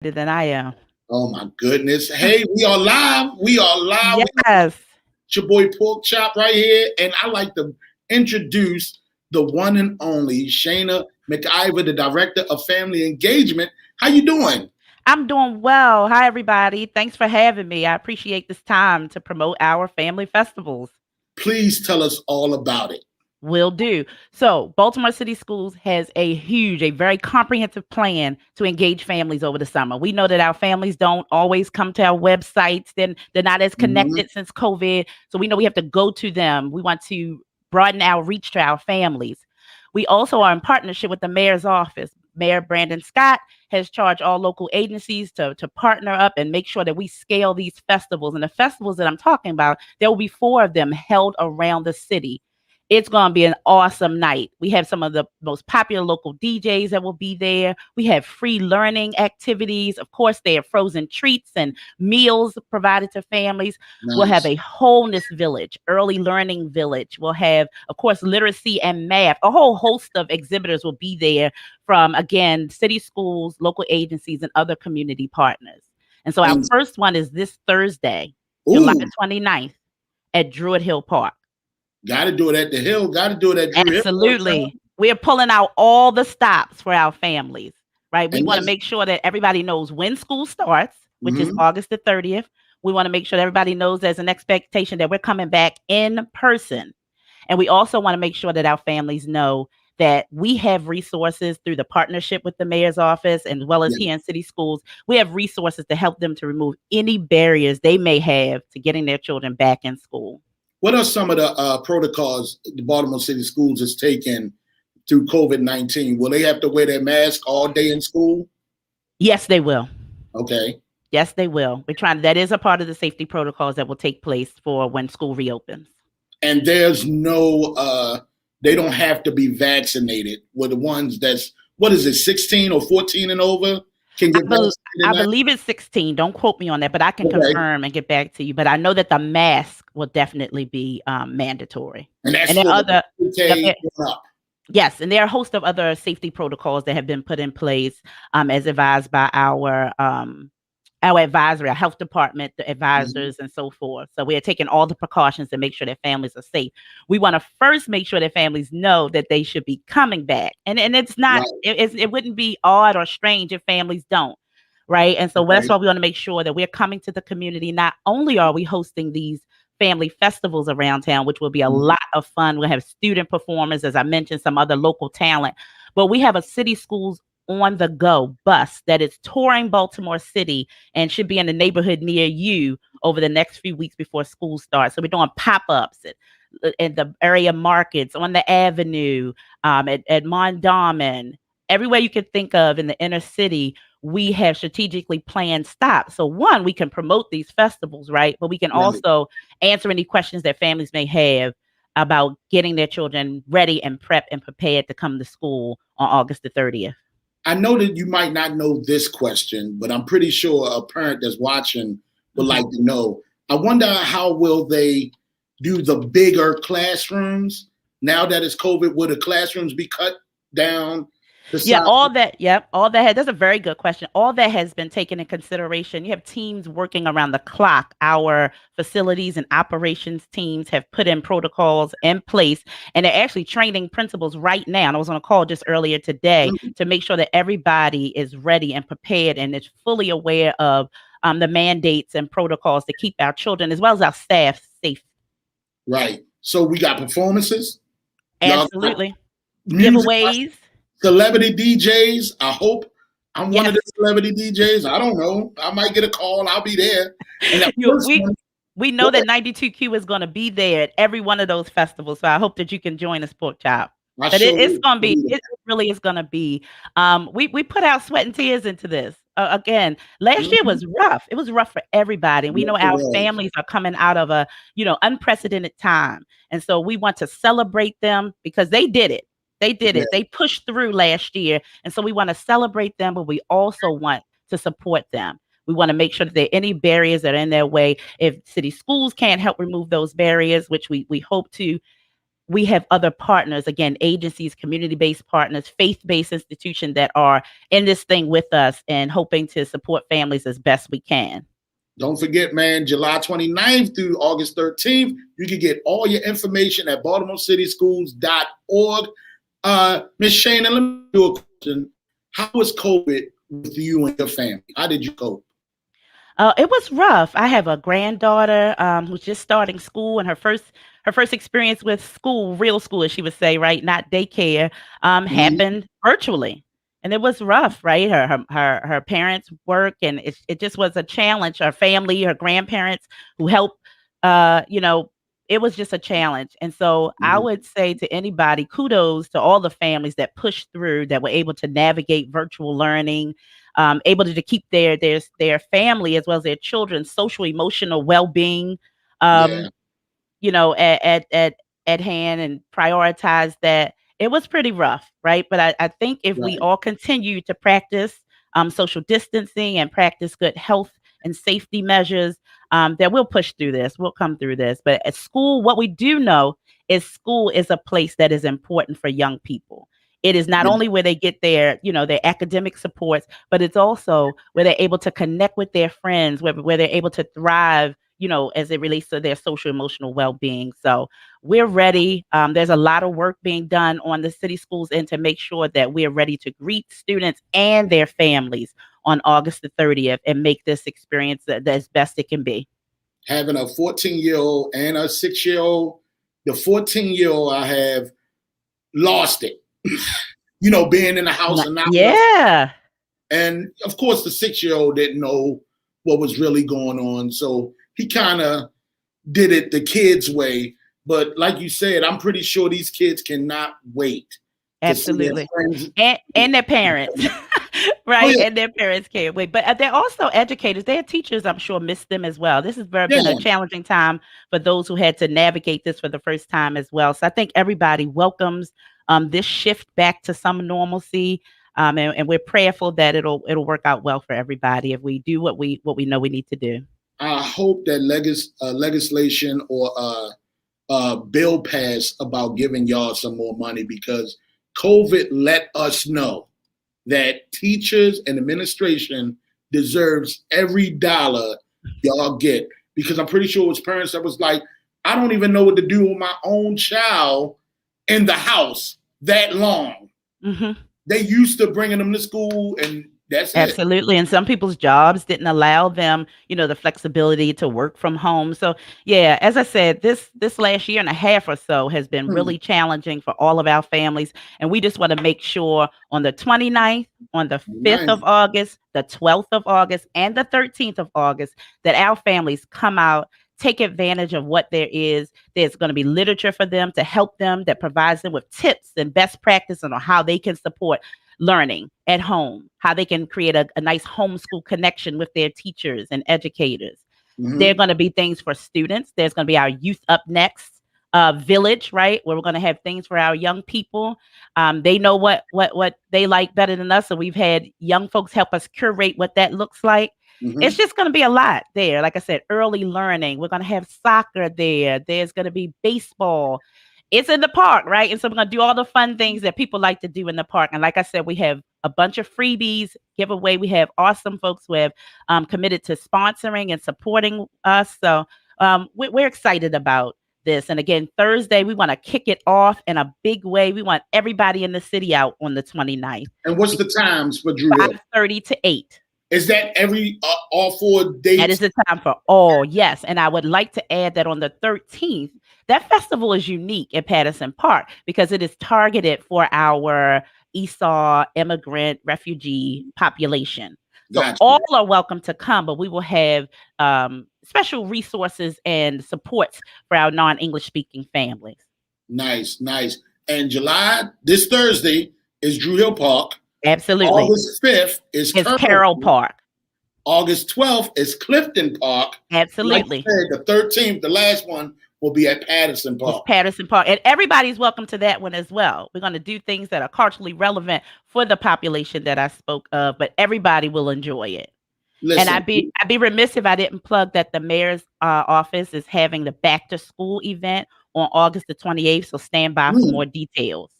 than I am. Oh my goodness. Hey, we are live. We are live. Yes. It's your boy Porkchop right here. And I like to introduce the one and only Shayna McIver, the Director of Family Engagement. How you doing? I'm doing well. Hi, everybody. Thanks for having me. I appreciate this time to promote our family festivals. Please tell us all about it. Will do. So, Baltimore City Schools has a very comprehensive plan to engage families over the summer. We know that our families don't always come to our websites, then they're not as Mhm. connected since COVID. So, we know we have to go to them. We want to broaden our reach to our families. We also are in partnership with the mayor's office. Mayor Brandon Scott has charged all local agencies to partner up and make sure that we scale these festivals. And the festivals that I'm talking about, there will be four of them held around the city. It's going to be an awesome night. We have some of the most popular local DJs that will be there. We have free learning activities. Of course, they have frozen treats and meals provided to families. We'll have Nice. a wholeness village, early learning village. We'll have, of course, literacy and math. A whole host of exhibitors will be there from, again, city schools, local agencies, and other community partners. And so our And first one is this Thursday, July ooh, 29th at Druid Hill Park. gotta do it at the Hill. Gotta do it at Drew Hill. Absolutely. We're pulling out all the stops for our families, right? We And want to that's make sure that everybody knows when school starts, which is mhm. August the 30th. We want to make sure that everybody knows there's an expectation that we're coming back in person. And we also want to make sure that our families know that we have resources through the partnership with the mayor's office as well as Yeah. here in city schools. We have resources to help them to remove any barriers they may have to getting their children back in school. What are some of the protocols the Baltimore City Schools has taken through COVID-19? Will they have to wear their mask all day in school? Yes, they will. Okay. Yes, they will. That is a part of the safety protocols that will take place for when school reopens. And there's no, they don't have to be vaccinated. With the ones that's, what is it, 16 or 14 and over can I, get bel vaccinated I now? believe it's 16. Don't quote me on that, but I can Okay. confirm and get back to you. But I know that the mask will definitely be mandatory. And that's And there for are the other, yep, UK going up. yes, and there are a host of other safety protocols that have been put in place as advised by our advisory, our health department, the Mhm. advisors, and so forth. So we are taking all the precautions to make sure that families are safe. We want to first make sure that families know that they should be coming back, and it's not Right. it wouldn't be odd or strange if families don't, right? And so that's Okay. why we want to make sure that we're coming to the community. Not only are we hosting these family festivals around town, which will be a Mhm. lot of fun. We'll have student performers, as I mentioned, some other local talent, but we have a city schools on the go bus that is touring Baltimore City and should be in the neighborhood near you over the next few weeks before school starts. So we're doing pop-ups at the area markets on the avenue, at Mondawmin, everywhere you could think of in the inner city. We have strategically planned stops. So one, we can promote these festivals, right? But we can Right. also answer any questions that families may have about getting their children ready and prepped and prepared to come to school on August the 30th. I know that you might not know this question, but I'm pretty sure a parent that's watching would Mhm. like to know. I wonder how will they do the bigger classrooms now that it's COVID? Will the classrooms be cut down to Yeah, size? all that, yep, all that that's a very good question. All that has been taken in consideration. You have teams working around the clock. Our facilities and operations teams have put in protocols in place, and they're actually training principals right now. And I was on a call just earlier today to make sure that everybody is ready and prepared and is fully aware of the mandates and protocols to keep our children as well as our staff safe. Right. So we got performances. Y'all got Absolutely. music, Giveaways. celebrity DJs. I hope I'm one of Yes. the celebrity DJs. I don't know. I might get a call. I'll be there. And the You first we one, we go know ahead. that 92Q is gonna be there at every one of those festivals, so I hope that you can join us, Porkchop. I But sure it's will. gonna I'll be be it really is gonna be, we put our sweat and tears into this. Again, last there. year Mhm. was rough. It was rough for everybody, and we Yes, know it our was. families are coming out of a, unprecedented time, and so we want to celebrate them because they did it. They did Yeah. it. They pushed through last year, and so we wanna celebrate them, but we also want to support them. We want to make sure that there are any barriers that are in their way. If city schools can't help remove those barriers, which we hope to, we have other partners, again, agencies, community-based partners, faith-based institutions that are in this thing with us and hoping to support families as best we can. Don't forget, man, July 29th through August 13th, you can get all your information at baltimoreCitySchools.org. Miss Shana, let me do a question. How was COVID with you and your family? How did you cope? It was rough. I have a granddaughter who's just starting school, and her first experience with school, real school, as she would say, right, not daycare, Mhm. happened virtually, and it was rough, right? Her parents work, and it just was a challenge. Her family, her grandparents who helped, you know, it was just a challenge. And so I Mhm. would say to anybody, kudos to all the families that pushed through, that were able to navigate virtual learning, able to keep their family as well as their children's social emotional well-being, Yeah, um, at hand, and prioritize that. It was pretty rough, right? But I think if we right. all continue to practice social distancing and practice good health and safety measures, that we'll push through this. We'll come through this. But at school, what we do know is school is a place that is important for young people. It is not Yeah. only where they get their academic supports, but it's also where they're able to connect with their friends, where they're able to thrive, as it relates to their social emotional well-being. So we're ready. There's a lot of work being done on the city schools and to make sure that we're ready to greet students and their families on August the 30th and make this experience as best it can be. Having a 14-year-old and a 6-year-old, the 14-year-old I have lost it. Being in the house and not watching. Yeah, And of course, the 6-year-old didn't know what was really going on. So he kind of did it the kids' way. But like you said, I'm pretty sure these kids cannot wait to see their absolutely. friends. And their parents, Oh, right? yeah. And their parents can't wait. But they're also educators. Their teachers, I'm sure, miss them as well. This has been a Yeah. challenging time for those who had to navigate this for the first time as well. So I think everybody welcomes this shift back to some normalcy. And we're prayerful that it'll work out well for everybody if we do what we know we need to do. I hope that legislation or bill passed about giving y'all some more money because COVID let us know that teachers and administration deserves every dollar y'all get. Because I'm pretty sure it was parents that was like, I don't even know what to do with my own child in the house that long. Hmm. They used to bringing them to school and that's it. Absolutely. And some people's jobs didn't allow them, the flexibility to work from home. So yeah, as I said, this last year and a half or so has been Hmm. really challenging for all of our families. And we just want to make sure on the 29th, on the 5th Nice. of August, the 12th of August, and the 13th of August, that our families come out, take advantage of what there is. There's going to be literature for them to help them, that provides them with tips and best practice on how they can support learning at home, how they can create a nice homeschool connection with their teachers and educators. There are Hmm. going to be things for students. There's going to be our Youth Up Next village, right, where we're going to have things for our young people. They know what they like better than us, so we've had young folks help us curate what that looks like. It's Hmm. just going to be a lot there. Like I said, early learning. We're going to have soccer there. There's going to be baseball. It's in the park, right? And so we're going to do all the fun things that people like to do in the park. And like I said, we have a bunch of freebies giveaway. We have awesome folks who have committed to sponsoring and supporting us. So we're excited about this. And again, Thursday, we want to kick it off in a big way. We want everybody in the city out on the 29th, And what's the times for Drew Hill? 5:30 to 8. Is that every all four That is dates? the time for all, yes. And I would like to add that on the 13th, that festival is unique at Patterson Park because it is targeted for our Esau immigrant refugee population. So Gotcha. all are welcome to come, but we will have special resources and supports for our non-English speaking families. Nice, nice. And this Thursday is Drew Hill Park. Absolutely. August 5th is It's Carroll Carroll Park. Park. August 12th is Clifton Park. Like Absolutely. I said, the 13th, the last one, will be at Patterson It's Park. Patterson Park. And everybody's welcome to that one as well. We're going to do things that are culturally relevant for the population that I spoke of, but everybody will enjoy it. And Listen, I'd be remiss if I didn't plug that the mayor's office is having the back to school event on August the 28th. So stand by for more details.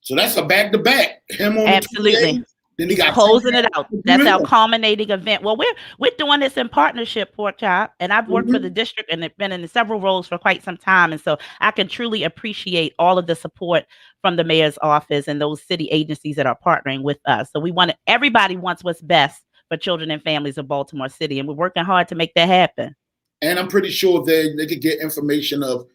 So that's a back-to-back. Him on Absolutely. the 28th. Then he got closing it out. That's our culminating event. Well, we're doing this in partnership, Porkchop, and I've worked for the district and been in several roles for quite some time, and so I can truly appreciate all of the support from the mayor's office and those city agencies that are partnering with us. So everybody wants what's best for children and families of Baltimore City, and we're working hard to make that happen. And I'm pretty sure they could get information of,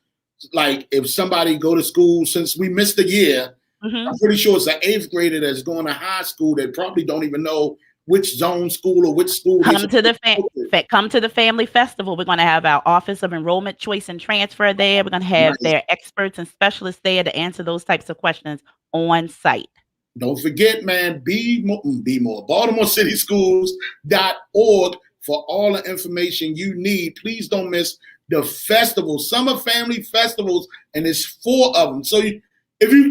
like, if somebody go to school since we missed a year. I'm pretty sure it's an 8th grader that's going to high school that probably don't even know which zone school or which school. Come to the family festival. We're going to have our Office of Enrollment Choice and Transfer there. We're going to have their experts and specialists there to answer those types of questions on site. Don't forget, man, be more BaltimoreCitySchools.org for all the information you need. Please don't miss the festival, Summer Family Festivals, and there's 4 of them. So if you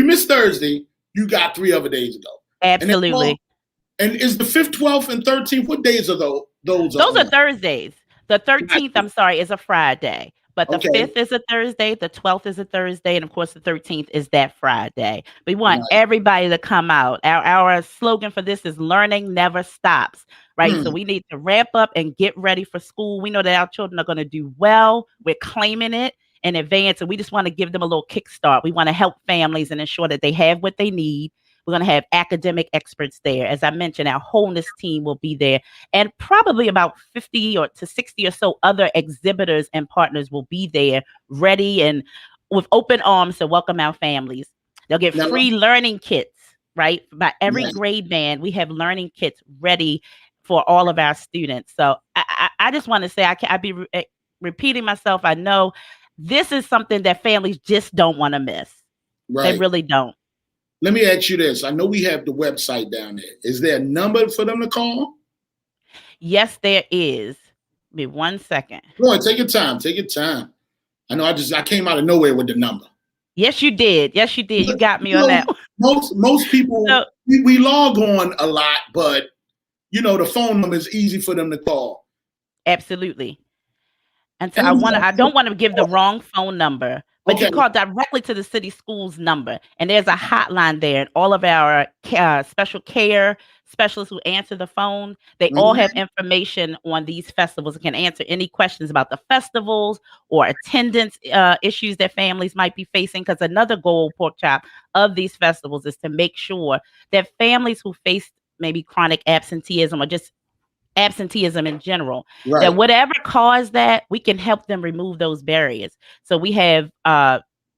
miss Thursday, you got 3 other days ago. Absolutely. And is the 5th, 12th, and 13th, what days are those? Those are Thursdays. The 13th, I'm sorry, is a Friday. But the 5th is a Thursday, the 12th is a Thursday, and of course the 13th is that Friday. We want everybody to come out. Our slogan for this is learning never stops, right? So we need to ramp up and get ready for school. We know that our children are going to do well. We're claiming it in advance, and we just want to give them a little kickstart. We want to help families and ensure that they have what they need. We're going to have academic experts there. As I mentioned, our wholeness team will be there, and probably about 50 to 60 or so other exhibitors and partners will be there, ready and with open arms to welcome our families. They'll get free learning kits, right? By every grade band, we have learning kits ready for all of our students. So I just want to say, I'd be repeating myself. I know this is something that families just don't want to miss. They really don't. Let me ask you this. I know we have the website down there. Is there a number for them to call? Yes, there is. Give me 1 second. Go ahead, take your time. Take your time. I know I came out of nowhere with the number. Yes, you did. Yes, you did. You got me on that. Most people, we log on a lot, but, the phone number is easy for them to call. Absolutely. And so I don't want to give the wrong phone number. But you call directly to the city schools number, and there's a hotline there. And all of our special care specialists who answer the phone, they all have information on these festivals and can answer any questions about the festivals or attendance issues that families might be facing. Because another goal, Porkchop, of these festivals is to make sure that families who face maybe chronic absenteeism or just absenteeism in general, that whatever caused that, we can help them remove those barriers. So we have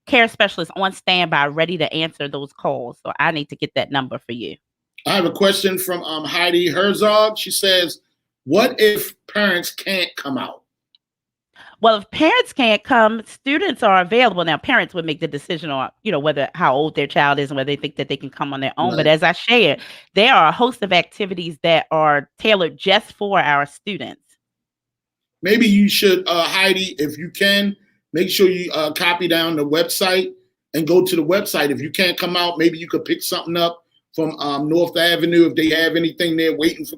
care specialists on standby ready to answer those calls. So I need to get that number for you. I have a question from Heidi Herzog. She says, what if parents can't come out? Well, if parents can't come, students are available. Now, parents would make the decision on, how old their child is and whether they think that they can come on their own. But as I shared, there are a host of activities that are tailored just for our students. Maybe you should, Heidi, if you can, make sure you copy down the website and go to the website. If you can't come out, maybe you could pick something up from North Avenue if they have anything there waiting for.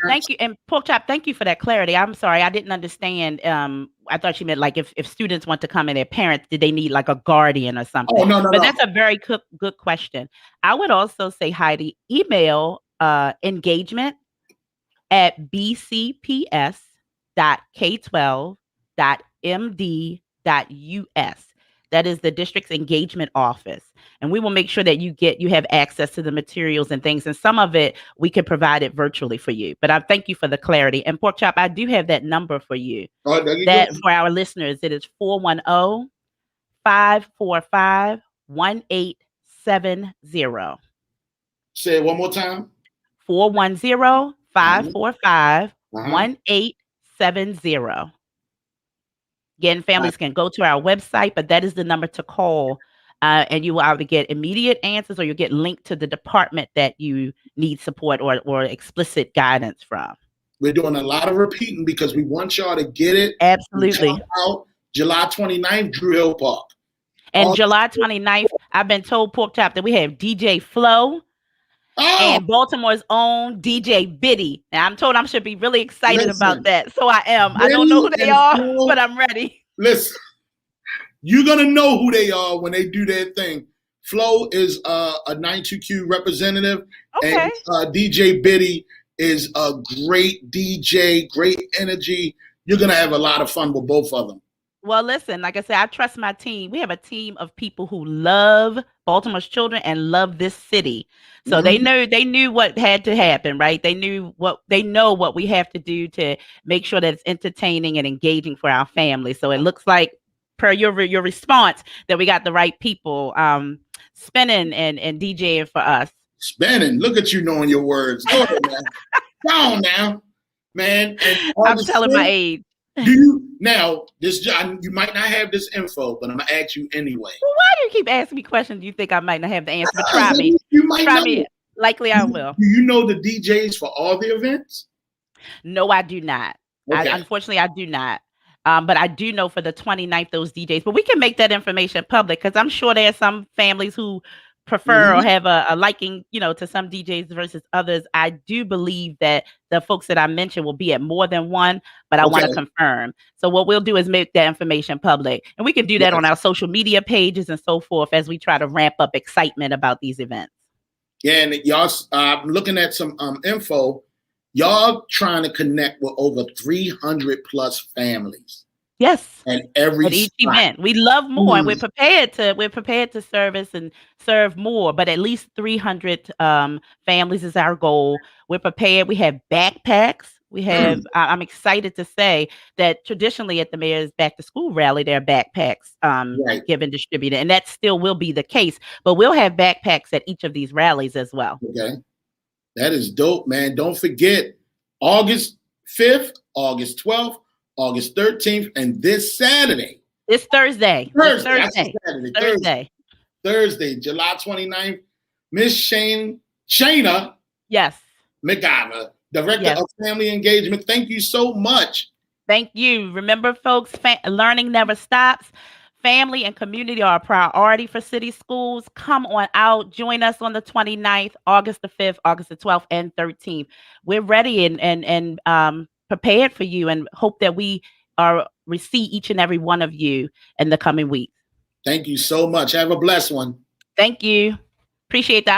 Thank you. And Porkchop, thank you for that clarity. I'm sorry, I didn't understand. I thought you meant like if students want to come and their parents, did they need like a guardian or something? Oh, no. But that's a very good question. I would also say, Heidi, email engagement at bcps.k12.md.us. That is the district's engagement office. And we will make sure that you have access to the materials and things. And some of it, we can provide it virtually for you. But I thank you for the clarity. And Porkchop, I do have that number for you. That for our listeners, it is 410-545-1870. Say it one more time. 410-545-1870. Again, families can go to our website, but that is the number to call, and you will either get immediate answers or you'll get linked to the department that you need support or explicit guidance from. We're doing a lot of repeating because we want y'all to get it. Absolutely. Out July 29th, Drew Hill Park. And July 29th, I've been told, Porkchop, that we have DJ Flo. And Baltimore's own DJ Biddy. Now I'm told I should be really excited about that. So I am. I don't know who they are, but I'm ready. Listen, You're gonna know who they are when they do their thing. Flo is a 92Q representative, and Okay. DJ Biddy is a great DJ, great energy. You're gonna have a lot of fun with both of them. Well, listen, like I said, I trust my team. We have a team of people who love Baltimore's children and love this city. So Mhm. they knew what had to happen, right? They know what we have to do to make sure that it's entertaining and engaging for our family. So it looks like per your response that we got the right people spinning and DJing for us. Spinning. Look at you knowing your words. Go ahead, man. Go on now, man. And I'm August telling my 5th, age. do you now? This you might not have this info, but I'm gonna ask you anyway. Well, why do you keep asking me questions you think I might not have the answer? But try me. You might Try know. me. Likely I Do will. you know the DJs for all the events? No, I do not. Okay. Unfortunately, I do not. But I do know for the 29th, those DJs. But we can make that information public because I'm sure there are some families who prefer or Mhm. have a liking, to some DJs versus others. I do believe that the folks that I mentioned will be at more than one, but I want to Okay. confirm. So what we'll do is make that information public. And we can do that on Yes. our social media pages and so forth as we try to ramp up excitement about these events. Yeah, and y'all, I'm looking at some info. Y'all trying to connect with over 300 plus families Yes. at every At each spot. event. We love more and Mm, we're prepared to service and serve more, but at least 300 families is our goal. We're prepared. We have backpacks. mm, I'm excited to say that traditionally at the mayor's back to school rally, there are backpacks right. given distributed, and that still will be the case. But we'll have backpacks at each of these rallies as well. Okay. That is dope, man. Don't forget August 5th, August 12th, August 13th, and this Saturday. It's Thursday. It's Thursday. I said Thursday. Saturday. Thursday. Thursday, July 29th. Miss Shayna Yes. McIver, Director Yes. of Family Engagement. Thank you so much. Thank you. Remember, folks, learning never stops. Family and community are a priority for city schools. Come on out. Join us on the 29th, August the 5th, August the 12th, and 13th. We're ready and prepared for you and hope that we receive each and every one of you in the coming weeks. Thank you so much. Have a blessed one. Thank you. Appreciate the